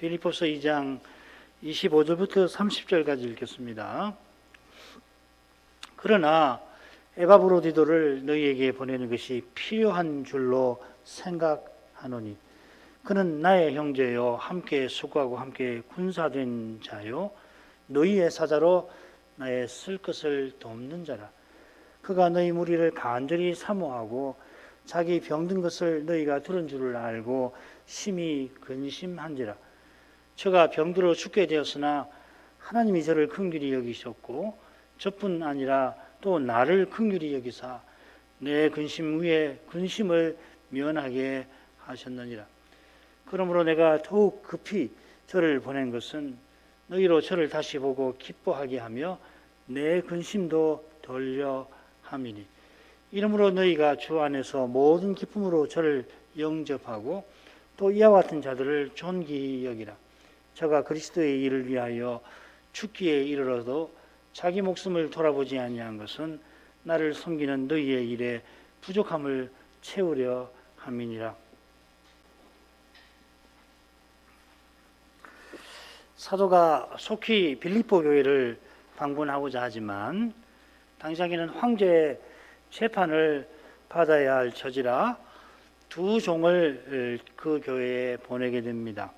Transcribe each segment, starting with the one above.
빌립보서 2장 25절부터 30절까지 읽겠습니다. 그러나 에바브로디도를 너희에게 보내는 것이 필요한 줄로 생각하노니 그는 나의 형제요 함께 수고하고 함께 군사된 자요 너희의 사자로 나의 쓸 것을 돕는 자라. 그가 너희 무리를 간절히 사모하고 자기 병든 것을 너희가 들은 줄을 알고 심히 근심한지라. 저가 병들어 죽게 되었으나 하나님이 저를 긍휼히 여기셨고 저뿐 아니라 또 나를 긍휼히 여기사 내 근심 위에 근심을 면하게 하셨느니라. 그러므로 내가 더욱 급히 저를 보낸 것은 너희로 저를 다시 보고 기뻐하게 하며 내 근심도 덜려 함이니 이러므로 너희가 주 안에서 모든 기쁨으로 저를 영접하고 또 이와 같은 자들을 존귀히 여기라. 저가 그리스도의 일을 위하여 죽기에 이르러도 자기 목숨을 돌아보지 아니한 것은 나를 섬기는 너희의 일에 부족함을 채우려 함이니라. 사도가 속히 빌립보 교회를 방문하고자 하지만 당시에는 황제의 재판을 받아야 할 처지라 두 종을 그 교회에 보내게 됩니다.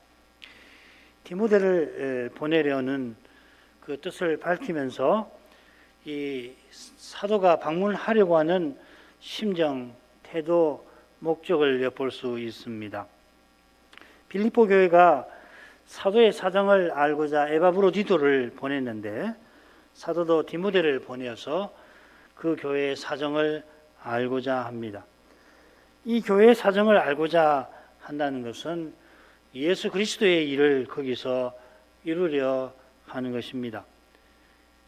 디모데를 보내려는 그 뜻을 밝히면서 이 사도가 방문하려고 하는 심정, 태도, 목적을 엿볼 수 있습니다. 빌립보 교회가 사도의 사정을 알고자 에바브로디도를 보냈는데 사도도 디모데를 보내어서 그 교회의 사정을 알고자 합니다. 이 교회의 사정을 알고자 한다는 것은 예수 그리스도의 일을 거기서 이루려 하는 것입니다.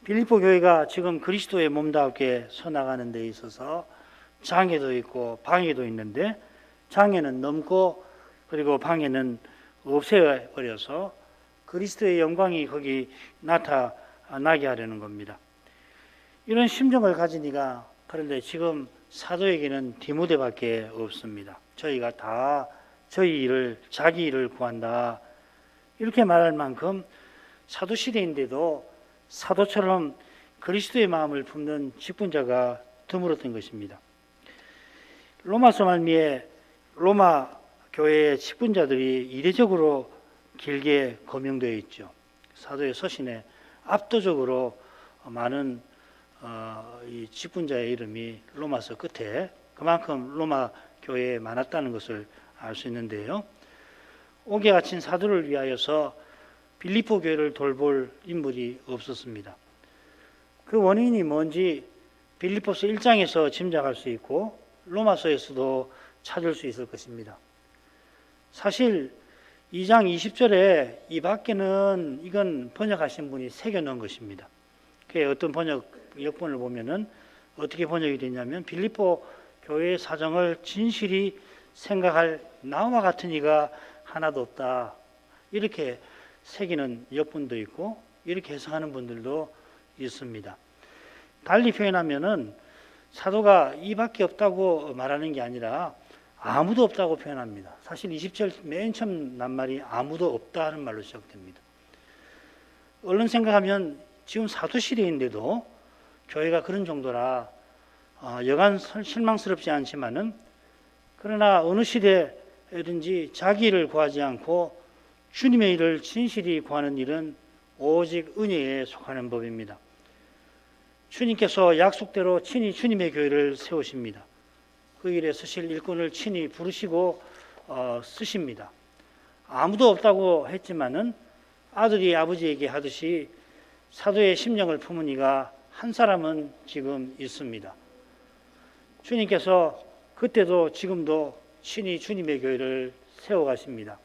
빌립보 교회가 지금 그리스도의 몸답게 서나가는 데 있어서 장애도 있고 방해도 있는데 장애는 넘고 그리고 방해는 없애버려서 그리스도의 영광이 거기 나타나게 하려는 겁니다. 이런 심정을 가진 이가 그런데 지금 사도에게는 디모데밖에 없습니다. 저희가 다 저희 일을 자기 일을 구한다 이렇게 말할 만큼 사도 시대인데도 사도처럼 그리스도의 마음을 품는 직분자가 드물었던 것입니다. 로마서 말미에 로마 교회의 직분자들이 이례적으로 길게 거명되어 있죠. 사도의 서신에 압도적으로 많은 이 직분자의 이름이 로마서 끝에 그만큼 로마 교회에 많았다는 것을 알 수 있는데요. 옥에 갇힌 사도를 위하여서 빌립보 교회를 돌볼 인물이 없었습니다. 그 원인이 뭔지 빌립보서 1장에서 짐작할 수 있고 로마서에서도 찾을 수 있을 것입니다. 사실 2장 20절에 이 밖에는 이건 번역하신 분이 새겨놓은 것입니다. 그게 어떤 역본을 보면은 어떻게 번역이 됐냐면 빌립보 교회의 사정을 진실이 생각할 나와 같은 이가 하나도 없다 이렇게 새기는 역본도 있고 이렇게 해석하는 분들도 있습니다. 달리 표현하면은 사도가 이밖에 없다고 말하는 게 아니라 아무도 없다고 표현합니다. 사실 20절 맨 처음 낱말이 아무도 없다 하는 말로 시작됩니다. 얼른 생각하면 지금 사도 시대인데도 교회가 그런 정도라 여간 실망스럽지 않지만은 그러나 어느 시대든지 자기 일을 구하지 않고 주님의 일을 진실히 구하는 일은 오직 은혜에 속하는 법입니다. 주님께서 약속대로 친히 주님의 교회를 세우십니다. 그 일에 쓰실 일꾼을 친히 부르시고 쓰십니다. 아무도 없다고 했지만은 아들이 아버지에게 하듯이 사도의 심령을 품은 이가 한 사람은 지금 있습니다. 주님께서 그때도 지금도 친히 주님의 교회를 세워가십니다.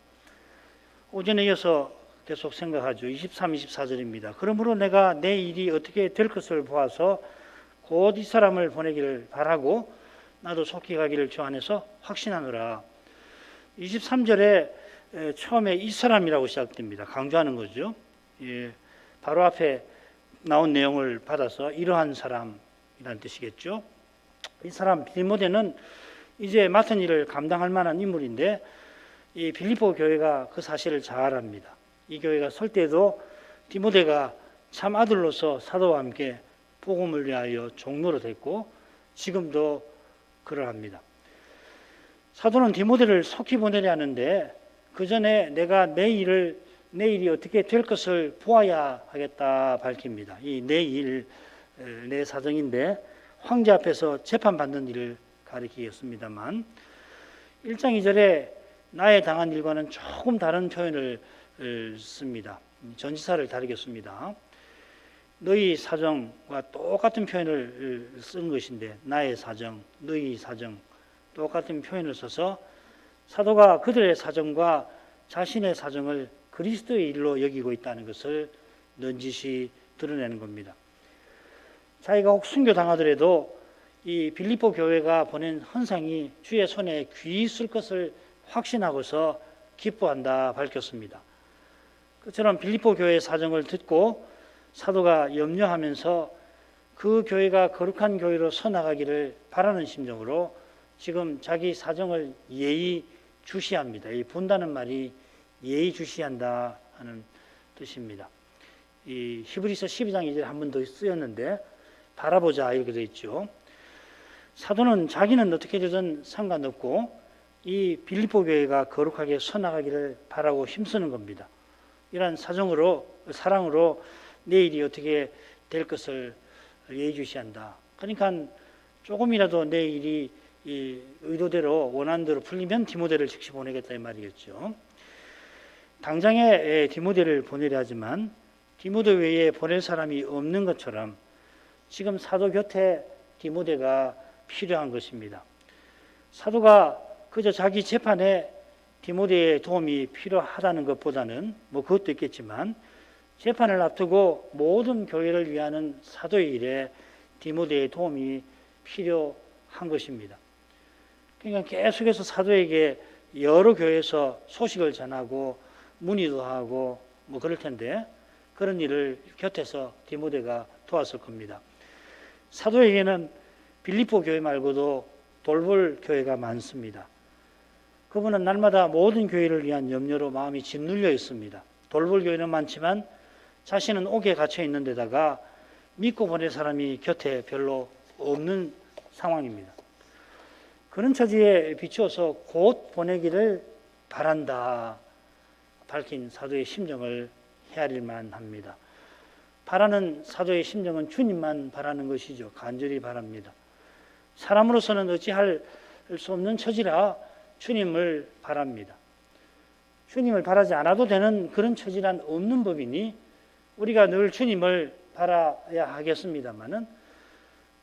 오전에 이어서 계속 생각하죠. 23, 24절입니다. 그러므로 내가 내 일이 어떻게 될 것을 보아서 곧 이 사람을 보내기를 바라고 나도 속히 가기를 주 안에서 확신하노라. 23절에 처음에 이 사람이라고 시작됩니다. 강조하는 거죠. 예, 바로 앞에 나온 내용을 받아서 이러한 사람이라는 뜻이겠죠. 이 사람 디모데는 이제 맡은 일을 감당할 만한 인물인데 이 빌립보 교회가 그 사실을 잘 압니다. 이 교회가 설 때도 디모데가 참 아들로서 사도와 함께 복음을 위하여 종로로 됐고 지금도 그러합니다. 사도는 디모데를 속히 보내려 하는데 그 전에 내가 내 일이 어떻게 될 것을 보아야 하겠다 밝힙니다. 이 내 사정인데 황제 앞에서 재판받는 일을 가리키겠습니다만 1장 2절에 나의 당한 일과는 조금 다른 표현을 씁니다. 전치사를 다루겠습니다. 너희 사정과 똑같은 표현을 쓴 것인데 나의 사정, 너희 사정 똑같은 표현을 써서 사도가 그들의 사정과 자신의 사정을 그리스도의 일로 여기고 있다는 것을 넌지시 드러내는 겁니다. 자기가 혹 순교당하더라도 이 빌립보 교회가 보낸 헌상이 주의 손에 귀히 쓸 것을 확신하고서 기뻐한다 밝혔습니다. 그처럼 빌립보 교회의 사정을 듣고 사도가 염려하면서 그 교회가 거룩한 교회로 서나가기를 바라는 심정으로 지금 자기 사정을 예의주시합니다. 이 본다는 말이 예의주시한다 하는 뜻입니다. 이 히브리서 12장 2절에 한 번 더 쓰였는데 바라보자 이렇게 되어 있죠. 사도는 자기는 어떻게 되든 상관없고 이 빌립보 교회가 거룩하게 서나가기를 바라고 힘쓰는 겁니다. 이러한 사랑으로 내 일이 어떻게 될 것을 예의주시한다. 그러니까 조금이라도 내 일이 이 의도대로 원한대로 풀리면 디모데를 즉시 보내겠다 이 말이겠죠. 당장에 디모데를 보내려 하지만 디모데 외에 보낼 사람이 없는 것처럼 지금 사도 곁에 디모데가 필요한 것입니다. 사도가 그저 자기 재판에 디모데의 도움이 필요하다는 것보다는 그것도 있겠지만 재판을 앞두고 모든 교회를 위하는 사도의 일에 디모데의 도움이 필요한 것입니다. 그러니까 계속해서 사도에게 여러 교회에서 소식을 전하고 문의도 하고 그럴 텐데 그런 일을 곁에서 디모데가 도왔을 겁니다. 사도에게는 빌립보 교회 말고도 돌볼 교회가 많습니다. 그분은 날마다 모든 교회를 위한 염려로 마음이 짓눌려 있습니다. 돌볼 교회는 많지만 자신은 옥에 갇혀 있는 데다가 믿고 보낼 사람이 곁에 별로 없는 상황입니다. 그런 처지에 비추어서 곧 보내기를 바란다 밝힌 사도의 심정을 헤아릴 만합니다. 바라는 사도의 심정은 주님만 바라는 것이죠. 간절히 바랍니다. 사람으로서는 어찌할 수 없는 처지라 주님을 바랍니다. 주님을 바라지 않아도 되는 그런 처지란 없는 법이니 우리가 늘 주님을 바라야 하겠습니다마는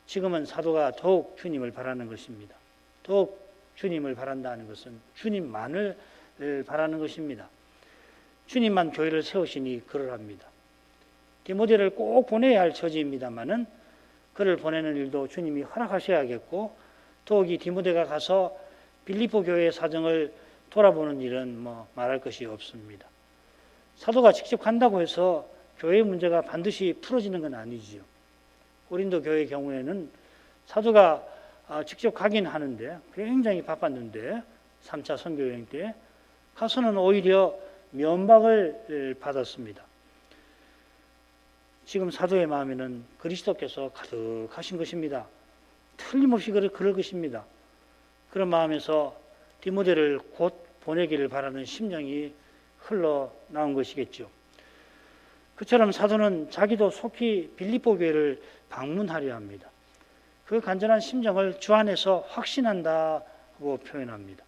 지금은 사도가 더욱 주님을 바라는 것입니다. 더욱 주님을 바란다는 것은 주님만을 바라는 것입니다. 주님만 교회를 세우시니 그러합니다. 디모데를 꼭 보내야 할 처지입니다마는 그를 보내는 일도 주님이 허락하셔야겠고 더욱이 디모데가 가서 빌립보 교회의 사정을 돌아보는 일은 말할 것이 없습니다. 사도가 직접 간다고 해서 교회의 문제가 반드시 풀어지는 건 아니지요. 고린도 교회의 경우에는 사도가 직접 가긴 하는데 굉장히 바빴는데 3차 선교여행 때 가서는 오히려 면박을 받았습니다. 지금 사도의 마음에는 그리스도께서 가득하신 것입니다. 틀림없이 그럴 것입니다. 그런 마음에서 디모데를 곧 보내기를 바라는 심정이 흘러나온 것이겠죠. 그처럼 사도는 자기도 속히 빌립보 교회를 방문하려 합니다. 그 간절한 심정을 주 안에서 확신한다고 표현합니다.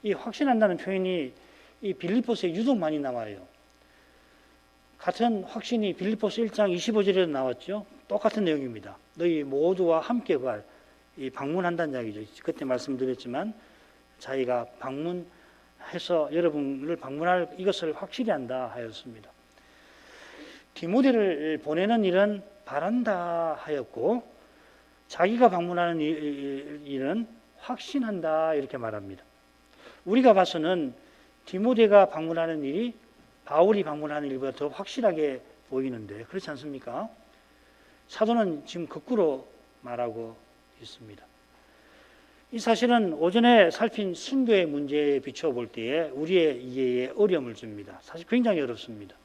이 확신한다는 표현이 이 빌립보서에 유독 많이 나와요. 같은 확신이 빌립보서 1장 25절에도 나왔죠. 똑같은 내용입니다. 너희 모두와 함께 방문한다는 이야기죠. 그때 말씀드렸지만 자기가 방문해서 여러분을 방문할 이것을 확실히 한다 하였습니다. 디모데를 보내는 일은 바란다 하였고 자기가 방문하는 일은 확신한다 이렇게 말합니다. 우리가 봐서는 디모데가 방문하는 일이 바울이 방문하는 일보다 더 확실하게 보이는데 그렇지 않습니까? 사도는 지금 거꾸로 말하고 있습니다. 이 사실은 오전에 살핀 순교의 문제에 비춰볼 때에 우리의 이해에 어려움을 줍니다. 사실 굉장히 어렵습니다.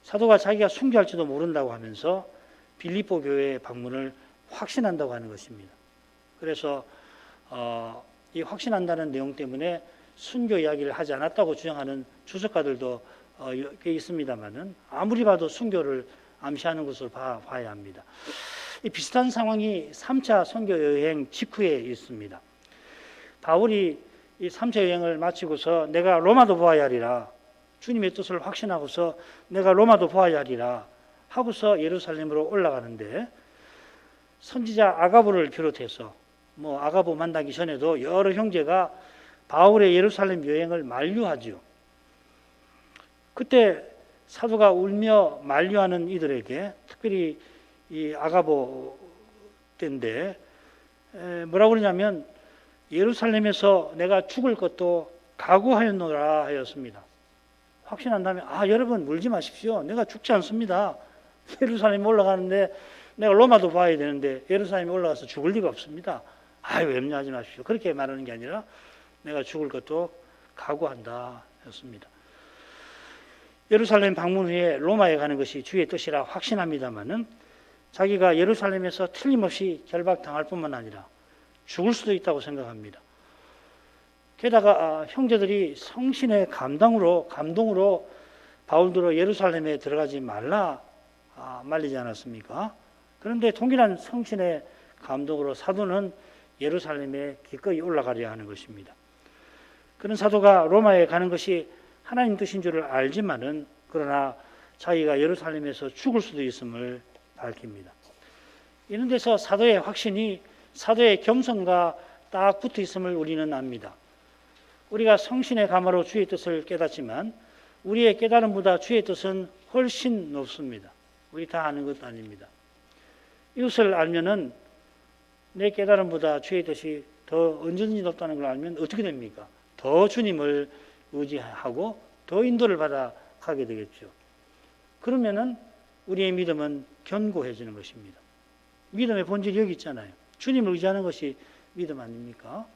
사도가 자기가 순교할지도 모른다고 하면서 빌립보 교회 방문을 확신한다고 하는 것입니다. 그래서 이 확신한다는 내용 때문에 순교 이야기를 하지 않았다고 주장하는 주석가들도 꽤 있습니다만은 아무리 봐도 순교를 암시하는 것으로 봐야 합니다. 이 비슷한 상황이 3차 선교 여행 직후에 있습니다. 바울이 이 3차 여행을 마치고서 내가 로마도 보아야 하리라, 주님의 뜻을 확신하고서 내가 로마도 보아야 하리라 하고서 예루살렘으로 올라가는데, 선지자 아가보를 비롯해서 아가보 만나기 전에도 여러 형제가 바울의 예루살렘 여행을 만류하지요. 그때 사도가 울며 만류하는 이들에게, 특별히 이 아가보 때인데 뭐라고 그러냐면, 예루살렘에서 내가 죽을 것도 각오하였노라 하였습니다. 확신한다면 여러분 울지 마십시오. 내가 죽지 않습니다. 예루살렘에 올라가는데 내가 로마도 봐야 되는데 예루살렘에 올라가서 죽을 리가 없습니다. 염려하지 마십시오. 그렇게 말하는 게 아니라 내가 죽을 것도 각오한다 였습니다. 예루살렘 방문 후에 로마에 가는 것이 주의 뜻이라 확신합니다마는 자기가 예루살렘에서 틀림없이 결박당할 뿐만 아니라 죽을 수도 있다고 생각합니다. 게다가 형제들이 성신의 감동으로 바울들로 예루살렘에 들어가지 말라 말리지 않았습니까? 그런데 동일한 성신의 감동으로 사도는 예루살렘에 기꺼이 올라가려 하는 것입니다. 그런 사도가 로마에 가는 것이 하나님 뜻인 줄을 알지만은, 그러나 자기가 예루살렘에서 죽을 수도 있음을 밝힙니다. 이런 데서 사도의 확신이 사도의 겸손과 딱 붙어 있음을 우리는 압니다. 우리가 성신의 감화로 주의 뜻을 깨닫지만 우리의 깨달음보다 주의 뜻은 훨씬 높습니다. 우리 다 아는 것도 아닙니다. 이것을 알면은 내 깨달음보다 주의 뜻이 더 언제든지 높다는 걸 알면 어떻게 됩니까? 더 주님을 의지하고 더 인도를 받아 가게 되겠죠. 그러면은 우리의 믿음은 견고해지는 것입니다. 믿음의 본질이 여기 있잖아요. 주님을 의지하는 것이 믿음 아닙니까?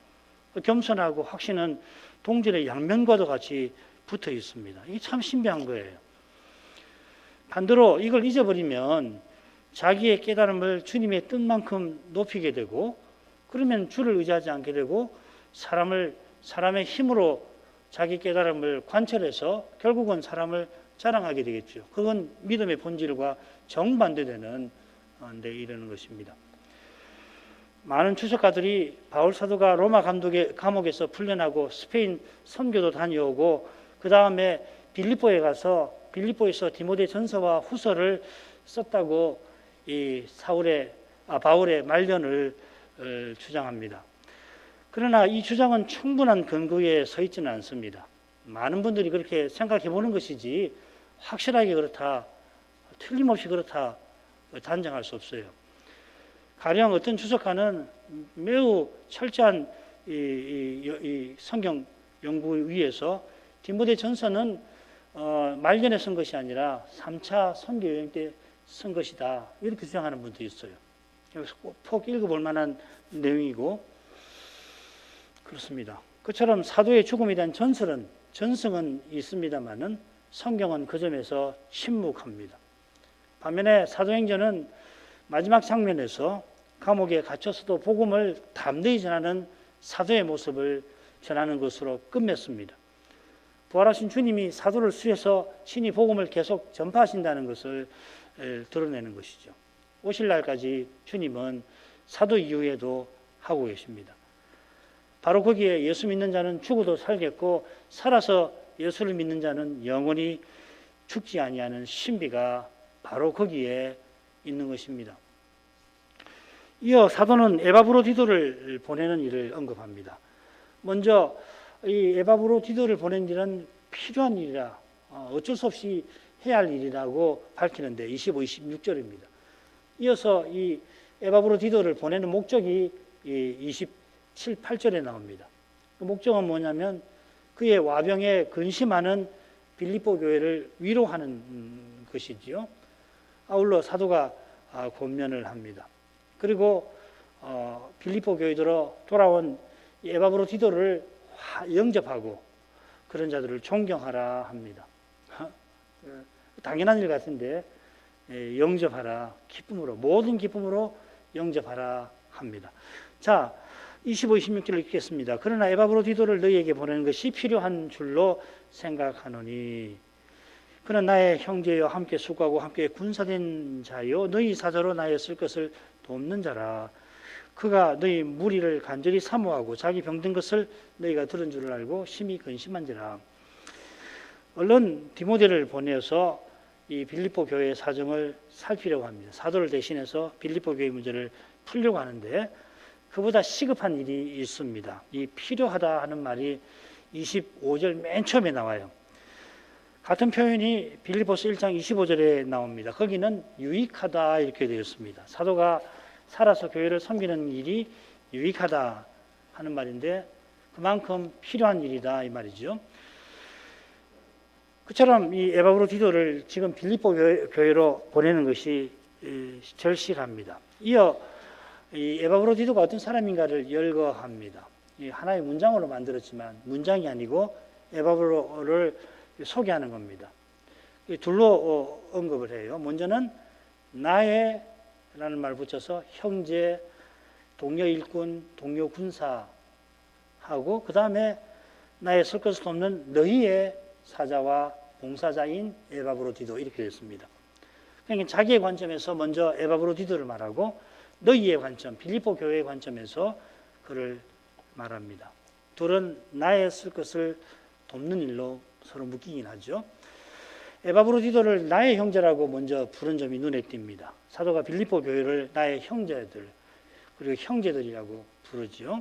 겸손하고 확신은 동질의 양면과도 같이 붙어 있습니다. 이게 참 신비한 거예요. 반대로 이걸 잊어버리면 자기의 깨달음을 주님의 뜻만큼 높이게 되고, 그러면 주를 의지하지 않게 되고 사람의 힘으로 자기 깨달음을 관철해서 결국은 사람을 자랑하게 되겠죠. 그건 믿음의 본질과 정반대되는 데 이르는 것입니다. 많은 주석가들이 바울 사도가 로마 감옥에서 풀려나고 스페인 선교도 다녀오고 그 다음에 빌립보에 가서 빌립보에서 디모데 전서와 후서를 썼다고 이 바울의 말년을 주장합니다. 그러나 이 주장은 충분한 근거에 서 있지는 않습니다. 많은 분들이 그렇게 생각해 보는 것이지 확실하게 그렇다, 틀림없이 그렇다 단정할 수 없어요. 가령 어떤 주석가는 매우 철저한 이 성경 연구 위에서 디모데 전서는 말년에 쓴 것이 아니라 3차 선교 여행 때 쓴 것이다, 이렇게 주장하는 분도 있어요. 여기서 꼭 읽어볼 만한 내용이고 그렇습니다. 그처럼 사도의 죽음에 대한 전승은 있습니다만은 성경은 그 점에서 침묵합니다. 반면에 사도행전은 마지막 장면에서 감옥에 갇혀서도 복음을 담대히 전하는 사도의 모습을 전하는 것으로 끝맺습니다. 부활하신 주님이 사도를 수해서 친히 복음을 계속 전파하신다는 것을 드러내는 것이죠. 오실 날까지 주님은 사도 이후에도 하고 계십니다. 바로 거기에 예수 믿는 자는 죽어도 살겠고 살아서 예수를 믿는 자는 영원히 죽지 아니하는 신비가 바로 거기에 있는 것입니다. 이어 사도는 에바브로디도를 보내는 일을 언급합니다. 먼저 이 에바브로디도를 보내는 일은 필요한 일이라 어쩔 수 없이 해야 할 일이라고 밝히는데 25, 26절입니다. 이어서 이 에바브로디도를 보내는 목적이 27, 8절에 나옵니다. 그 목적은 뭐냐면 그의 와병에 근심하는 빌립보 교회를 위로하는 것이지요. 아울러 사도가 권면을 합니다. 그리고 빌립보 교회들로 돌아온 에바브로디도를 영접하고 그런 자들을 존경하라 합니다. 당연한 일 같은데 영접하라, 기쁨으로, 모든 기쁨으로 영접하라 합니다. 자, 25, 26절을 읽겠습니다. 그러나 에바브로디도를 너희에게 보내는 것이 필요한 줄로 생각하노니 그는 나의 형제여 함께 수고하고 함께 군사된 자요 너희 사자로 나의 쓸 것을 돕는 자라. 그가 너희 무리를 간절히 사모하고 자기 병든 것을 너희가 들은 줄을 알고 심히 근심한지라. 얼른 디모데를 보내서 이 빌립보 교회의 사정을 살피려고 합니다. 사도를 대신해서 빌립보 교회 문제를 풀려고 하는데 그보다 시급한 일이 있습니다. 이 필요하다 하는 말이 25절 맨 처음에 나와요. 같은 표현이 빌립보서 1장 25절에 나옵니다. 거기는 유익하다 이렇게 되어 있습니다. 사도가 살아서 교회를 섬기는 일이 유익하다 하는 말인데 그만큼 필요한 일이다 이 말이죠. 그처럼 이 에바브로디도를 지금 빌립보 교회로 보내는 것이 절실합니다. 이어 이 에바브로디도가 어떤 사람인가를 열거합니다. 하나의 문장으로 만들었지만 문장이 아니고 에바브로를 소개하는 겁니다. 둘로 언급을 해요. 먼저는 나의 라는 말을 붙여서 형제, 동료 일꾼, 동료 군사하고 그 다음에 나의 쓸 것을 돕는 너희의 사자와 봉사자인 에바브로디도 이렇게 됐습니다. 그러니까 자기의 관점에서 먼저 에바브로디도를 말하고 너희의 관점, 빌립보 교회의 관점에서 그를 말합니다. 둘은 나의 쓸 것을 돕는 일로 서로 묶이긴 하죠. 에바브로디도를 나의 형제라고 먼저 부른 점이 눈에 띕니다. 사도가 빌립보 교회를 나의 형제들 그리고 형제들이라고 부르죠.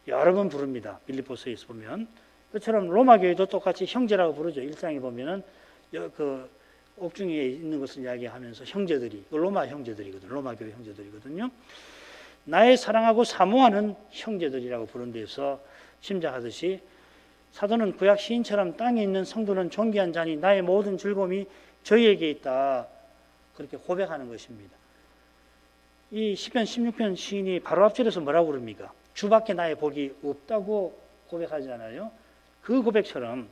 여러 번 부릅니다. 빌립보서에서 보면 그처럼 로마 교회도 똑같이 형제라고 부르죠. 1장에 보면은 그 옥중에 있는 것을 이야기하면서 형제들이 로마 형제들이거든요. 로마 교회 형제들이거든요. 나의 사랑하고 사모하는 형제들이라고 부른 데서 짐작하듯이 사도는 구약 시인처럼 땅에 있는 성도는 존귀한 자니 나의 모든 즐거움이 저희에게 있다. 그렇게 고백하는 것입니다. 이 시편 16편 시인이 바로 앞절에서 뭐라고 그럽니까? 주밖에 나의 복이 없다고 고백하잖아요. 그 고백처럼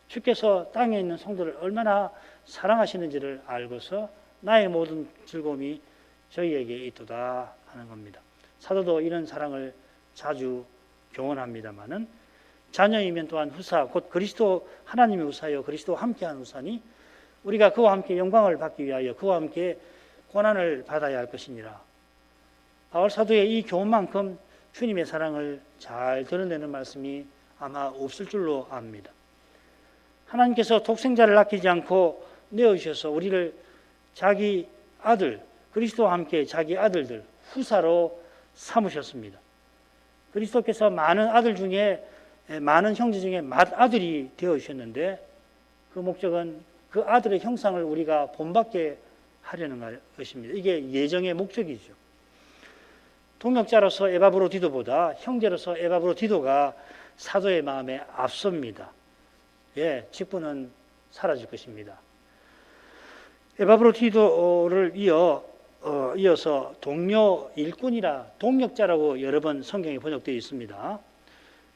주께서 땅에 있는 성도를 얼마나 사랑하시는지를 알고서 나의 모든 즐거움이 저희에게 있도다 하는 겁니다. 사도도 이런 사랑을 자주 교훈합니다마는 자녀이면 또한 후사, 곧 그리스도 하나님의 후사여 그리스도와 함께한 후사니 우리가 그와 함께 영광을 받기 위하여 그와 함께 고난을 받아야 할 것이니라. 바울 사도의 이 교훈만큼 주님의 사랑을 잘 드러내는 말씀이 아마 없을 줄로 압니다. 하나님께서 독생자를 아끼지 않고 내어주셔서 우리를 자기 아들, 그리스도와 함께 자기 아들들, 후사로 삼으셨습니다. 그리스도께서 많은 아들 중에 많은 형제 중에 맏아들이 되어주셨는데 그 목적은 그 아들의 형상을 우리가 본받게 하려는 것입니다. 이게 예정의 목적이죠. 동역자로서 에바브로디도보다 형제로서 에바브로디도가 사도의 마음에 앞섭니다. 예, 직분은 사라질 것입니다. 에바브로디도를 이어서 동료 일꾼이라 동역자라고 여러 번 성경에 번역되어 있습니다.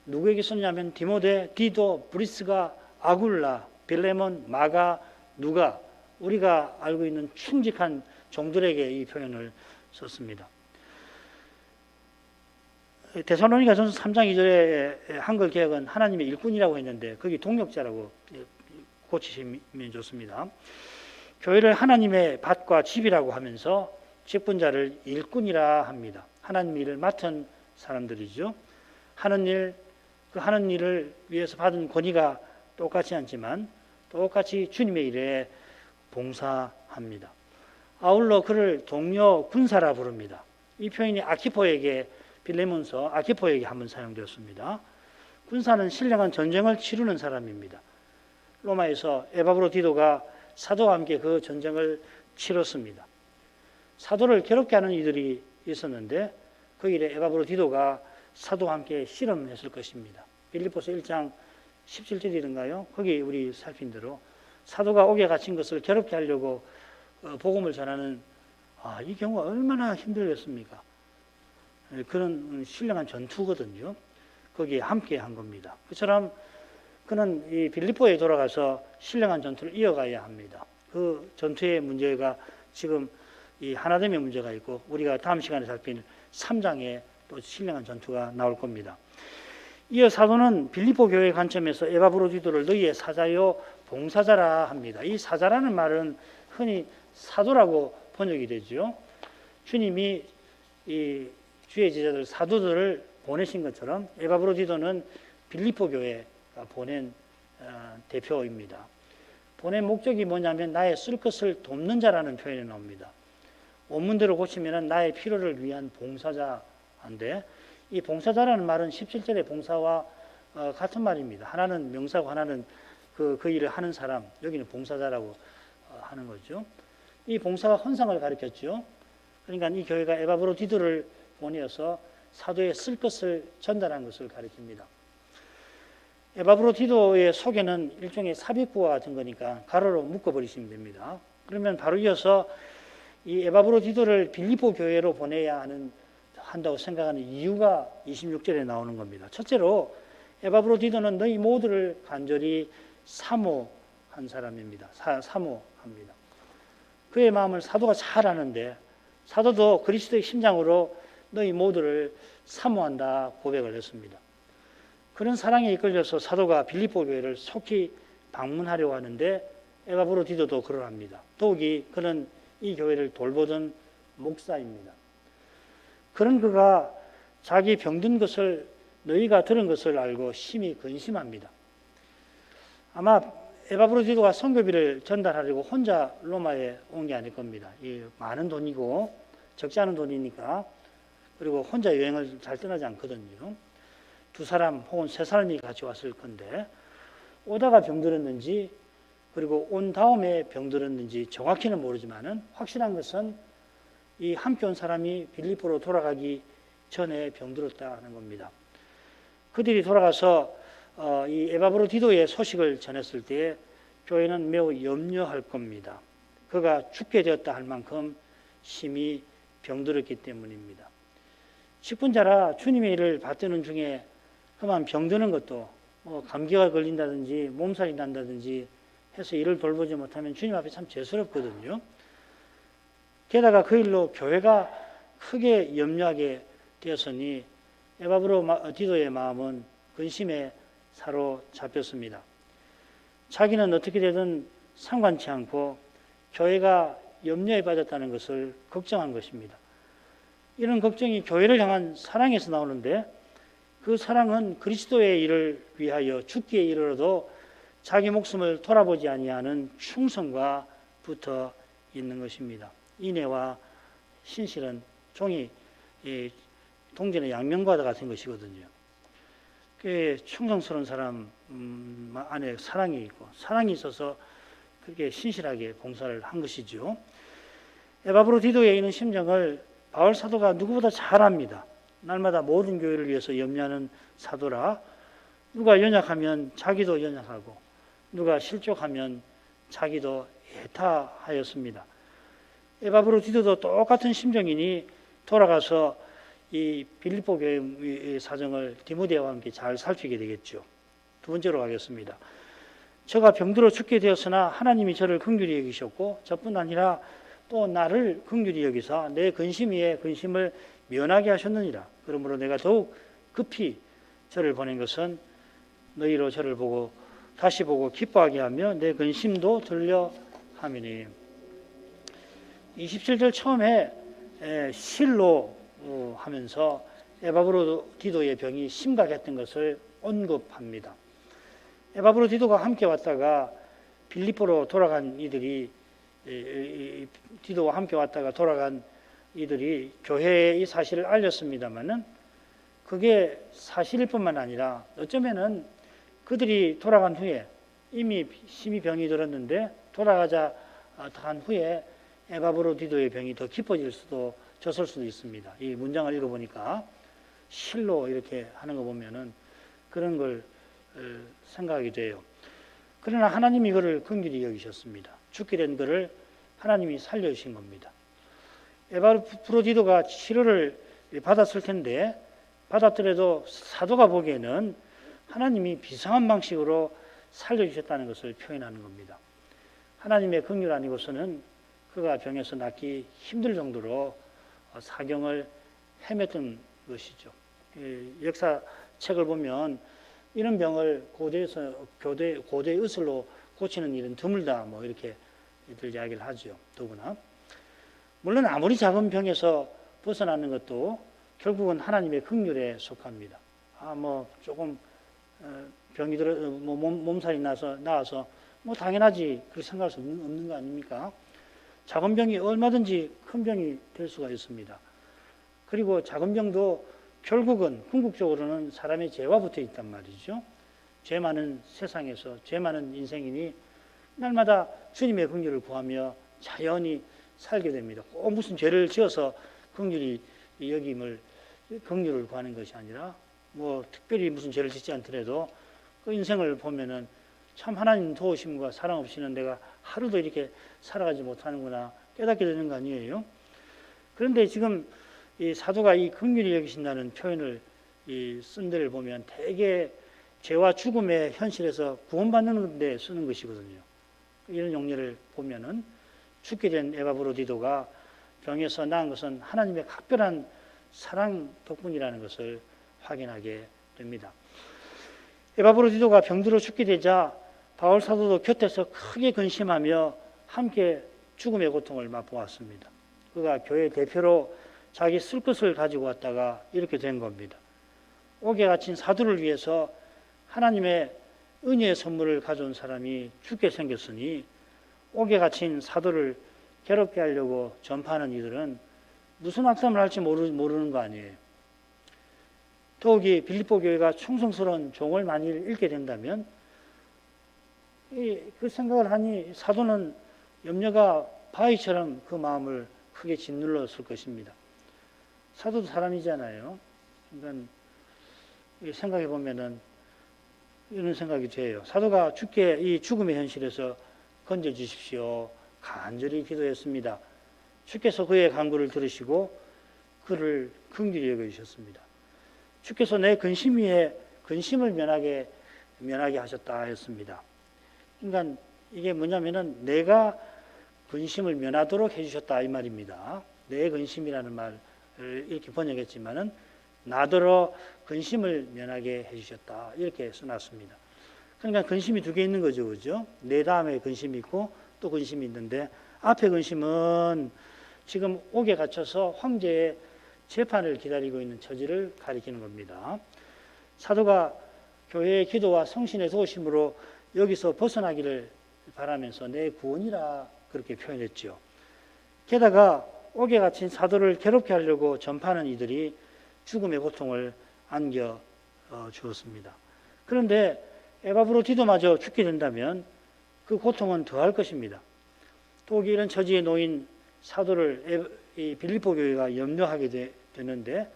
누구에게 썼냐면 디모데, 디도, 브리스가, 아굴라, 빌레몬, 마가, 누가 우리가 알고 있는 충직한 종들에게 이 표현을 썼습니다. 데살로니가전서 3장 2절에 한글 개혁은 하나님의 일꾼이라고 했는데 거기 동역자라고 고치시면 좋습니다. 교회를 하나님의 밭과 집이라고 하면서 직분자를 일꾼이라 합니다. 하나님 일을 맡은 사람들이죠. 하는 일을 위해서 받은 권위가 똑같지 않지만 똑같이 주님의 일에 봉사합니다. 아울러 그를 동료 군사라 부릅니다. 이 표현이 아키포에게 빌레몬서 아키포에게 한번 사용되었습니다. 군사는 신령한 전쟁을 치르는 사람입니다. 로마에서 에바브로디도가 사도와 함께 그 전쟁을 치렀습니다. 사도를 괴롭게 하는 이들이 있었는데 그 일에 에바브로디도가 사도와 함께 실험했을 것입니다. 빌립보서 1장 17절이던가요? 거기 우리 살핀 대로 사도가 옥에 갇힌 것을 괴롭게 하려고 복음을 전하는 이 경우가 얼마나 힘들겠습니까? 그런 신령한 전투거든요. 거기에 함께 한 겁니다. 그처럼 그는 이 빌립보에 돌아가서 신령한 전투를 이어가야 합니다. 그 전투의 문제가 지금 이 하나됨의 문제가 있고 우리가 다음 시간에 살필 3장에 또 신령한 전투가 나올 겁니다. 이어 사도는 빌립보 교회 관점에서 에바브로디도를 너희의 사자요 봉사자라 합니다. 이 사자라는 말은 흔히 사도라고 번역이 되죠. 주님이 이 주의 제자들 사도들을 보내신 것처럼 에바브로디도는 빌립보 교회가 보낸 대표입니다. 보낸 목적이 뭐냐면 나의 쓸 것을 돕는 자라는 표현이 나옵니다. 원문대로 고치면 나의 필요를 위한 봉사자인데 이 봉사자라는 말은 17절의 봉사와 같은 말입니다. 하나는 명사고 하나는 그 일을 하는 사람, 여기는 봉사자라고 하는 거죠. 이 봉사가 헌상을 가리켰죠. 그러니까 이 교회가 에바브로디도를 보내어서 사도의 쓸 것을 전달한 것을 가리킵니다. 에바브로디도의 소개는 일종의 삽입구와 같은 거니까 가로로 묶어버리시면 됩니다. 그러면 바로 이어서 이 에바브로디도를 빌립보 교회로 보내야 한다고 생각하는 이유가 26절에 나오는 겁니다. 첫째로 에바브로디도는 너희 모두를 간절히 사모한 사람입니다. 사모합니다. 그의 마음을 사도가 잘 아는데 사도도 그리스도의 심장으로 너희 모두를 사모한다 고백을 했습니다. 그런 사랑에 이끌려서 사도가 빌립보 교회를 속히 방문하려고 하는데 에바브로디도도 그러합니다. 더욱이 그는 이 교회를 돌보던 목사입니다. 그런 그가 자기 병든 것을 너희가 들은 것을 알고 심히 근심합니다. 아마 에바브로디도가 선교비를 전달하려고 혼자 로마에 온 게 아닐 겁니다. 이 많은 돈이고 적지 않은 돈이니까 그리고 혼자 여행을 잘 떠나지 않거든요. 2사람 혹은 3사람이 같이 왔을 건데 오다가 병들었는지 그리고 온 다음에 병들었는지 정확히는 모르지만은 확실한 것은 이 함께 온 사람이 빌립보로 돌아가기 전에 병들었다는 겁니다. 그들이 돌아가서 이 에바브로디도의 소식을 전했을 때 교회는 매우 염려할 겁니다. 그가 죽게 되었다 할 만큼 심히 병들었기 때문입니다. 직분자라 주님의 일을 받드는 중에 그만 병드는 것도 감기가 걸린다든지 몸살이 난다든지 해서 일을 돌보지 못하면 주님 앞에 참 죄스럽거든요. 게다가 그 일로 교회가 크게 염려하게 되었으니 에바브로디도의 마음은 근심에 사로잡혔습니다. 자기는 어떻게 되든 상관치 않고 교회가 염려에 빠졌다는 것을 걱정한 것입니다. 이런 걱정이 교회를 향한 사랑에서 나오는데 그 사랑은 그리스도의 일을 위하여 죽기에 이르러도 자기 목숨을 돌아보지 아니하는 충성과 붙어 있는 것입니다. 인애와 신실은 종이 동전의 양면과도 같은 것이거든요. 꽤 충성스러운 사람 안에 사랑이 있고 사랑이 있어서 그렇게 신실하게 봉사를 한 것이죠. 에바브로디도에 있는 심정을 바울 사도가 누구보다 잘 압니다. 날마다 모든 교회를 위해서 염려하는 사도라 누가 연약하면 자기도 연약하고 누가 실족하면 자기도 애타하였습니다. 에바브로디도도 똑같은 심정이니 돌아가서 이 빌립보 교회의 사정을 디모데와 함께 잘 살피게 되겠죠. 두 번째로 가겠습니다. 저가 병들어 죽게 되었으나 하나님이 저를 긍휼히 여기셨고 저뿐 아니라 또 나를 긍휼히 여기사 내 근심 위에 근심을 면하게 하셨느니라. 그러므로 내가 더욱 급히 저를 보낸 것은 너희로 저를 보고 다시 보고 기뻐하게 하며 내 근심도 들려 함이니. 27절 처음에 실로 하면서 에바브로디도의 병이 심각했던 것을 언급합니다. 에바브로디도가 함께 왔다가 빌립보로 돌아간 이들이 디도와 함께 왔다가 돌아간 이들이 교회에 이 사실을 알렸습니다마는 그게 사실일 뿐만 아니라 어쩌면은 그들이 돌아간 후에 이미 심히 병이 들었는데 돌아가자 한 후에 에바브로디도의 병이 더 깊어졌을 수도 있습니다. 이 문장을 읽어보니까 실로 이렇게 하는 거 보면은 그런 걸 생각하게 돼요. 그러나 하나님이 그를 긍휼히 여기셨습니다. 죽게 된 그를 하나님이 살려주신 겁니다. 에바브로디도가 치료를 받았을 텐데 받았더라도 사도가 보기에는 하나님이 비상한 방식으로 살려주셨다는 것을 표현하는 겁니다. 하나님의 긍휼 아니고서는 그가 병에서 낫기 힘들 정도로 사경을 헤맸던 것이죠. 역사책을 보면 이런 병을 고대에서 고대의 의술로 고치는 일은 드물다 뭐 이렇게 이야기를 하죠. 더구나 물론 아무리 작은 병에서 벗어나는 것도 결국은 하나님의 긍휼에 속합니다. 뭐 조금 병이 들어 몸살이 나와서 뭐 당연하지 그렇게 생각할 수 없는 거 아닙니까? 작은 병이 얼마든지 큰 병이 될 수가 있습니다. 그리고 작은 병도 결국은 궁극적으로는 사람의 죄와 붙어 있단 말이죠. 죄 많은 세상에서 죄 많은 인생이니 날마다 주님의 긍휼을 구하며 자연히 살게 됩니다. 꼭 무슨 죄를 지어서 긍휼을 구하는 것이 아니라 뭐 특별히 무슨 죄를 짓지 않더라도 그 인생을 보면은 참 하나님 도우심과 사랑 없이는 내가 하루도 이렇게 살아가지 못하는구나 깨닫게 되는 거 아니에요? 그런데 지금 이 사도가 이 긍휼히 여기신다는 표현을 쓴 데를 보면 대개 죄와 죽음의 현실에서 구원받는 데 쓰는 것이거든요. 이런 용례를 보면은 죽게 된 에바브로디도가 병에서 나은 것은 하나님의 각별한 사랑 덕분이라는 것을 확인하게 됩니다. 에바브로디도가 병들어 죽게 되자 바울 사도도 곁에서 크게 근심하며 함께 죽음의 고통을 맛보았습니다. 그가 교회 대표로 자기 쓸 것을 가지고 왔다가 이렇게 된 겁니다. 옥에 갇힌 사도를 위해서 하나님의 은혜의 선물을 가져온 사람이 죽게 생겼으니 옥에 갇힌 사도를 괴롭게 하려고 전파하는 이들은 무슨 악담을 할지 모르는 거 아니에요. 더욱이 빌립보 교회가 충성스러운 종을 만일 잃게 된다면 그 생각을 하니 사도는 염려가 바위처럼 그 마음을 크게 짓눌렀을 것입니다. 사도도 사람이잖아요. 그러니까 생각해 보면은 이런 생각이 돼요. 사도가 이 죽음의 현실에서 건져 주십시오. 간절히 기도했습니다. 주께서 그의 간구를 들으시고 그를 긍휼히 여겨 주셨습니다. 주께서 내 근심 위에 근심을 면하게 하셨다 했습니다. 그러니까 이게 뭐냐면은 내가 근심을 면하도록 해주셨다 이 말입니다. 내 근심이라는 말을 이렇게 번역했지만은 나더러 근심을 면하게 해주셨다 이렇게 써놨습니다. 그러니까 근심이 두 개 있는 거죠, 그죠? 내 다음에 근심이 있고 또 근심이 있는데 앞에 근심은 지금 옥에 갇혀서 황제의 재판을 기다리고 있는 처지를 가리키는 겁니다. 사도가 교회의 기도와 성신의 도우심으로 여기서 벗어나기를 바라면서 내 구원이라 그렇게 표현했죠. 게다가 옥에 갇힌 사도를 괴롭게 하려고 전파하는 이들이 죽음의 고통을 안겨 주었습니다. 그런데 에바브로디도마저 죽게 된다면 그 고통은 더할 것입니다. 또 이런 처지에 놓인 사도를 빌립보 교회가 염려하게 되는데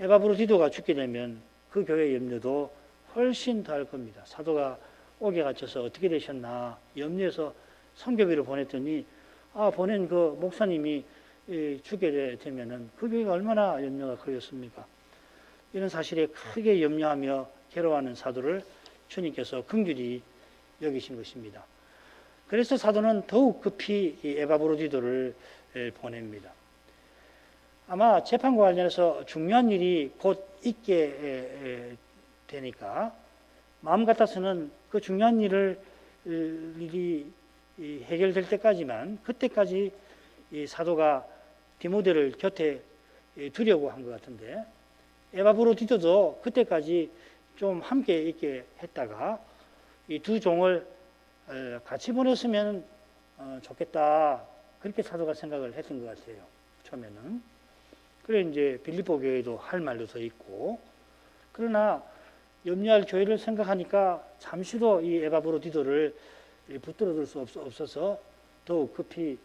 에바브로디도가 죽게 되면 그 교회의 염려도 훨씬 더할 겁니다. 사도가 옥에 갇혀서 어떻게 되셨나 염려해서 선교비를 보냈더니 보낸 그 목사님이 죽게 되면은 그 교회가 얼마나 염려가 크겠습니까? 이런 사실에 크게 염려하며 괴로워하는 사도를 주님께서 긍휼히 여기신 것입니다. 그래서 사도는 더욱 급히 이 에바브로디도를 보냅니다. 아마 재판과 관련해서 중요한 일이 곧 있게 되니까 마음 같아서는 그 중요한 일이 해결될 때까지만 그때까지 이 사도가 디모데를 곁에 두려고 한 것 같은데 에바브로디도도 그때까지 좀 함께 있게 했다가 이 두 종을 같이 보냈으면 좋겠다 그렇게 사도가 생각을 했던 것 같아요. 처음에는. 그래 이제 빌립보 교회도 할 말도 더 있고 그러나 염려할 교회를 생각하니까 잠시도 이 에바브로디도를 붙들어둘 수 없어서 더욱 급히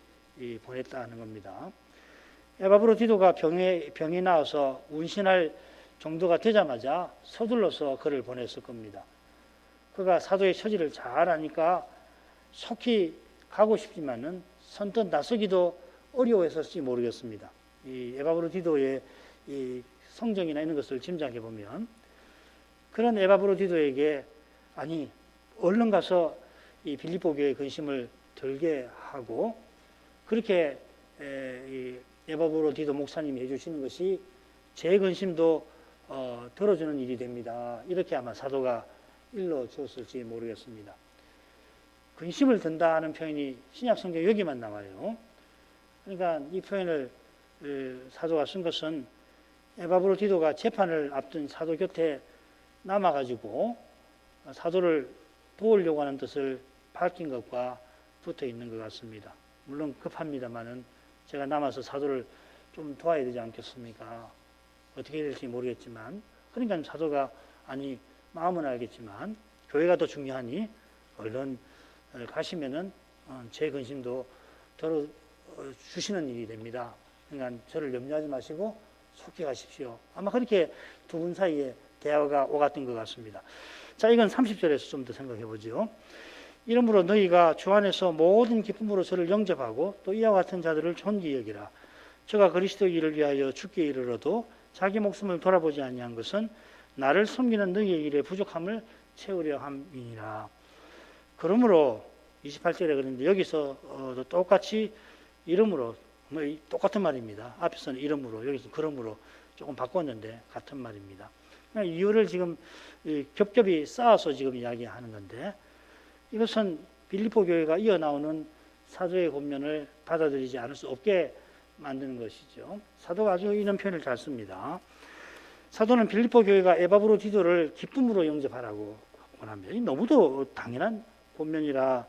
보냈다는 겁니다. 에바브로디도가 병이 나와서 운신할 정도가 되자마자 서둘러서 그를 보냈을 겁니다. 그가 사도의 처지를 잘 아니까 속히 가고 싶지만은 선뜻 나서기도 어려워했을지 모르겠습니다. 이 에바브로디도의 이 성정이나 이런 것을 짐작해 보면 그런 에바브로디도에게 아니 얼른 가서 이 빌립보 교회 근심을 들게 하고 그렇게 이 에바브로디도 목사님이 해주시는 것이 제 근심도 들어주는 일이 됩니다. 이렇게 아마 사도가 일러 주었을지 모르겠습니다. 근심을 든다 하는 표현이 신약 성경 여기만 나와요. 그러니까 이 표현을 사도가 쓴 것은 에바브로디도가 재판을 앞둔 사도 곁에 남아가지고 사도를 도우려고 하는 뜻을 밝힌 것과 붙어 있는 것 같습니다. 물론 급합니다만은 제가 남아서 사도를 좀 도와야 되지 않겠습니까? 어떻게 될지 모르겠지만 그러니까 사도가 아니 마음은 알겠지만 교회가 더 중요하니 얼른 가시면은 제 근심도 덜어 주시는 일이 됩니다. 그러니까 저를 염려하지 마시고 속히 가십시오. 아마 그렇게 두 분 사이에 대화가 오갔던 것 같습니다. 자, 이건 30절에서 좀 더 생각해 보죠. 이러므로 너희가 주 안에서 모든 기쁨으로 저를 영접하고 또 이와 같은 자들을 존귀히 여기라. 저가 그리스도 일을 위하여 죽게 이르러도 자기 목숨을 돌아보지 아니한 것은 나를 섬기는 너희의 일에 부족함을 채우려 함이니라. 그러므로 28절에 그런데 여기서 똑같이 이름으로 똑같은 말입니다. 앞에서는 이름으로 여기서 그러므로 조금 바꿨는데 같은 말입니다. 이유를 지금 겹겹이 쌓아서 지금 이야기하는 건데 이것은 빌립보 교회가 이어나오는 사도의 권면을 받아들이지 않을 수 없게 만드는 것이죠. 사도가 아주 이런 표현을 잘 씁니다. 사도는 빌립보 교회가 에바브로디도를 기쁨으로 영접하라고 원합니다. 너무도 당연한 권면이라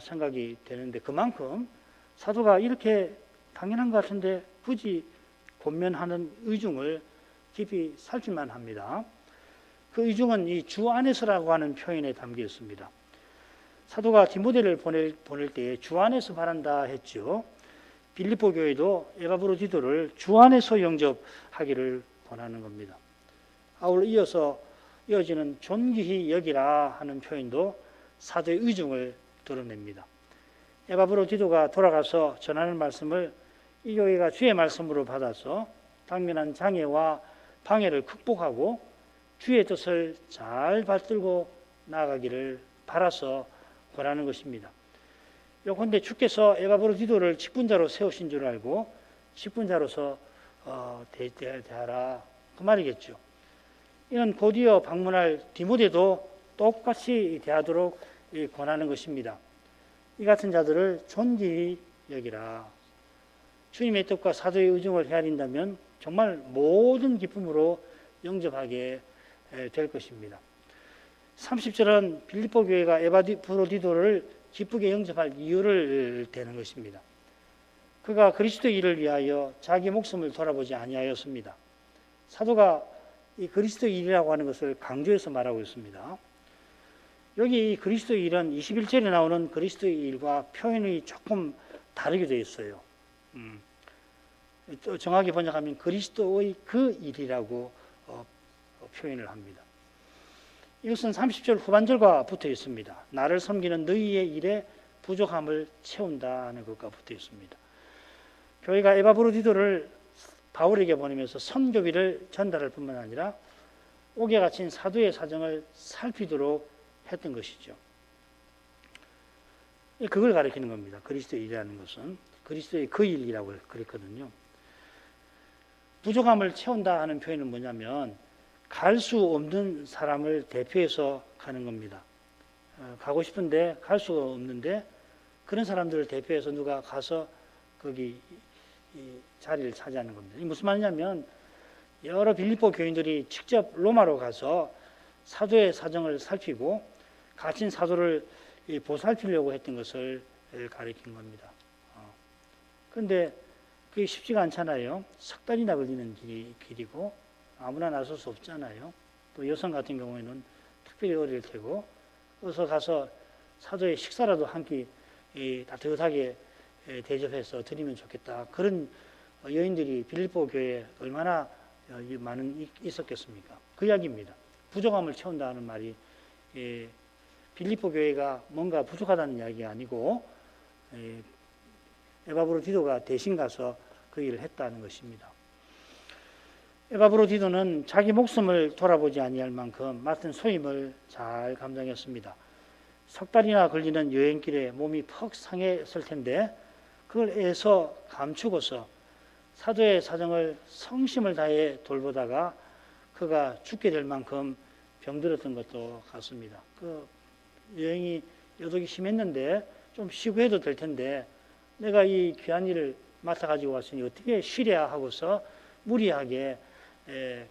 생각이 되는데 그만큼 사도가 이렇게 당연한 것 같은데 굳이 권면하는 의중을 깊이 살필만 합니다. 그 의중은 이 주 안에서라고 하는 표현에 담겨 있습니다. 사도가 디모데를 보낼 때에 주 안에서 바란다 했죠. 빌립보 교회도 에바브로디도를 주 안에서 영접하기를 권하는 겁니다. 아울러 이어지는 존귀히 여기라 하는 표현도 사도의 의중을 드러냅니다. 에바브로디도가 돌아가서 전하는 말씀을 이 교회가 주의 말씀으로 받아서 당면한 장애와 방해를 극복하고 주의 뜻을 잘 받들고 나아가기를 바라서 권하는 것입니다. 요컨대 주께서 에바브로디도를 직분자로 세우신 줄 알고 직분자로서 대하라 그 말이겠죠. 이는 곧이어 방문할 디모데도 똑같이 대하도록 권하는 것입니다. 이 같은 자들을 존귀히 여기라. 주님의 뜻과 사도의 의중을 헤아린다면 정말 모든 기쁨으로 영접하게 될 것입니다. 30절은 빌립보 교회가 에바브로디도를 기쁘게 영접할 이유를 대는 것입니다. 그가 그리스도의 일을 위하여 자기 목숨을 돌아보지 아니하였습니다. 사도가 이 그리스도의 일이라고 하는 것을 강조해서 말하고 있습니다. 여기 이 그리스도의 일은 21절에 나오는 그리스도의 일과 표현이 조금 다르게 되어 있어요. 정확히 번역하면 그리스도의 그 일이라고 표현을 합니다. 이것은 30절 후반절과 붙어 있습니다. 나를 섬기는 너희의 일에 부족함을 채운다는 것과 붙어 있습니다. 교회가 에바브로디도를 바울에게 보내면서 선교비를 전달할 뿐만 아니라 옥에 갇힌 사도의 사정을 살피도록 했던 것이죠. 그걸 가리키는 겁니다. 그리스도의 일이라는 것은 그리스도의 그 일이라고 그랬거든요. 부족함을 채운다 하는 표현은 뭐냐면 갈 수 없는 사람을 대표해서 가는 겁니다. 가고 싶은데 갈 수가 없는데 그런 사람들을 대표해서 누가 가서 거기 자리를 차지하는 겁니다. 이게 무슨 말이냐면 여러 빌립보 교인들이 직접 로마로 가서 사도의 사정을 살피고 갇힌 사도를 보살피려고 했던 것을 가리킨 겁니다. 그런데 그게 쉽지가 않잖아요. 석 달이나 걸리는 길이고 아무나 나설 수 없잖아요. 또 여성 같은 경우에는 특별히 어릴 테고 어서 가서 사도의 식사라도 한 끼 따뜻하게 대접해서 드리면 좋겠다. 그런 여인들이 빌립보 교회에 얼마나 많은 있었겠습니까? 그 이야기입니다. 부족함을 채운다는 말이 빌립보 교회가 뭔가 부족하다는 이야기가 아니고 에바브로디도가 대신 가서 그 일을 했다는 것입니다. 에바브로디도는 자기 목숨을 돌아보지 아니할 만큼 맡은 소임을 잘 감당했습니다. 석 달이나 걸리는 여행길에 몸이 퍽 상했을 텐데 그걸 애써 감추고서 사도의 사정을 성심을 다해 돌보다가 그가 죽게 될 만큼 병들었던 것도 같습니다. 그 여행이 여독이 심했는데 좀 쉬고 해도 될 텐데 내가 이 귀한 일을 맡아가지고 왔으니 어떻게 쉬랴 하고서 무리하게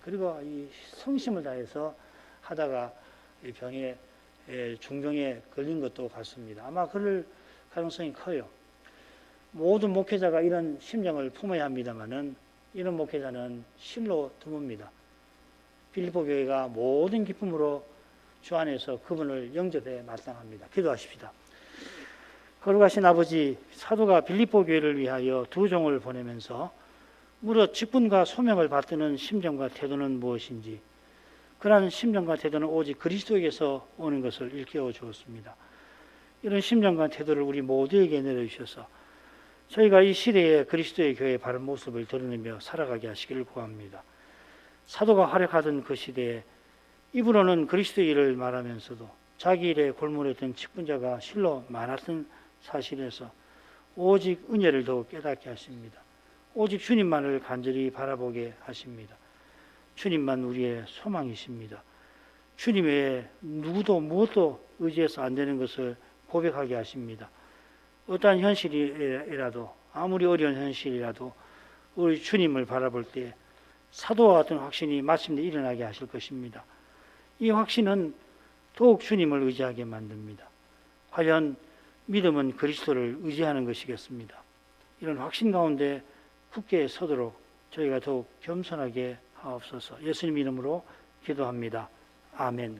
그리고 이 성심을 다해서 하다가 이 병에 중병에 걸린 것도 같습니다. 아마 그럴 가능성이 커요. 모든 목회자가 이런 심정을 품어야 합니다만은 이런 목회자는 실로 드뭅니다. 빌립보 교회가 모든 기쁨으로 주 안에서 그분을 영접해 마땅합니다. 기도하십시다. 거룩하신 아버지, 사도가 빌립보 교회를 위하여 두 종을 보내면서 무릇 직분과 소명을 받드는 심정과 태도는 무엇인지, 그러한 심정과 태도는 오직 그리스도에게서 오는 것을 일깨워 주었습니다. 이런 심정과 태도를 우리 모두에게 내려주셔서 저희가 이 시대에 그리스도의 교회의 바른 모습을 드러내며 살아가게 하시기를 구합니다. 사도가 활약하던 그 시대에 입으로는 그리스도의 일을 말하면서도 자기 일에 골몰했던 직분자가 실로 많았던 사실에서 오직 은혜를 더욱 깨닫게 하십니다. 오직 주님만을 간절히 바라보게 하십니다. 주님만 우리의 소망이십니다. 주님 외에 누구도 무엇도 의지해서 안 되는 것을 고백하게 하십니다. 어떠한 현실이라도 아무리 어려운 현실이라도 우리 주님을 바라볼 때 사도와 같은 확신이 마침내 일어나게 하실 것입니다. 이 확신은 더욱 주님을 의지하게 만듭니다. 과연 믿음은 그리스도를 의지하는 것이겠습니다. 이런 확신 가운데 굳게 서도록 저희가 더욱 겸손하게 하옵소서. 예수님 이름으로 기도합니다. 아멘.